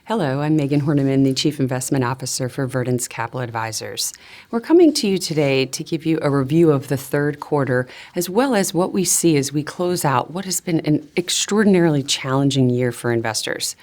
Hello, I'm Megan Horniman, the Chief Investment Officer for Verdant's Capital Advisors. We're coming to you today to give you a review of the third quarter, as well as what we see as we close out what has been an extraordinarily challenging year for investors.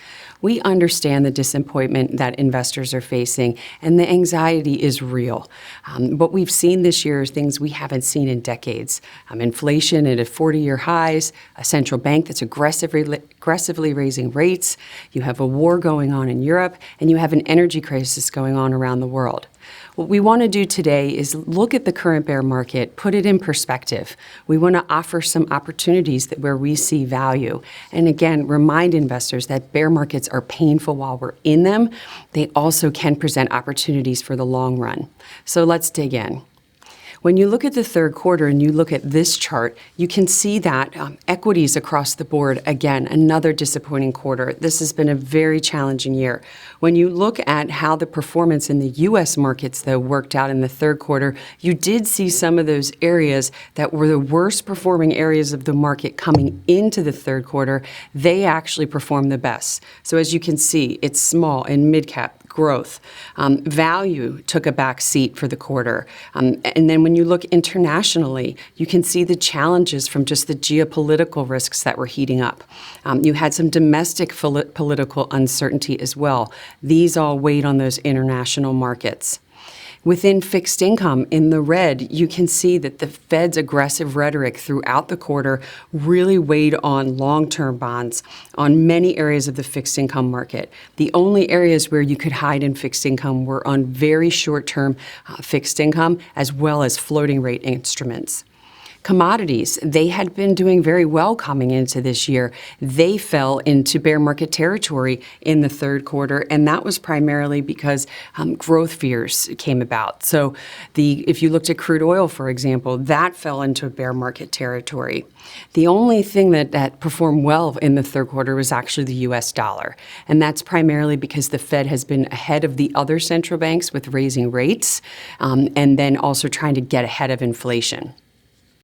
We understand the disappointment that investors are facing, and the anxiety is real. What we've seen this year is things we haven't seen in decades. Inflation at 40-year highs, a central bank that's aggressively raising rates, you have a war going on in Europe, and you have an energy crisis going on around the world. What we want to do today is look at the current bear market, put it in perspective. We want to offer some opportunities where we see value. And again, remind investors that bear markets are painful while we're in them. They also can present opportunities for the long run. So let's dig in. When you look at the third quarter and you look at this chart, you can see that equities across the board, again, another disappointing quarter. This has been a very challenging year. When you look at how the performance in the U.S. markets, though, worked out in the third quarter, you did see some of those areas that were the worst performing areas of the market coming into the third quarter. They actually performed the best. So as you can see, it's small and mid-cap growth. Value took a back seat for the quarter. And then when you look internationally, you can see the challenges from just the geopolitical risks that were heating up. You had some domestic political uncertainty as well. These all weighed on those international markets. Within fixed income, in the red, you can see that the Fed's aggressive rhetoric throughout the quarter really weighed on long-term bonds on many areas of the fixed income market. The only areas where you could hide in fixed income were on very short-term fixed income as well as floating rate instruments. Commodities, they had been doing very well coming into this year. They fell into bear market territory in the third quarter, and that was primarily because growth fears came about. So if you looked at crude oil, for example, that fell into bear market territory. The only thing that performed well in the third quarter was actually the U.S. dollar, and that's primarily because the Fed has been ahead of the other central banks with raising rates and then also trying to get ahead of inflation.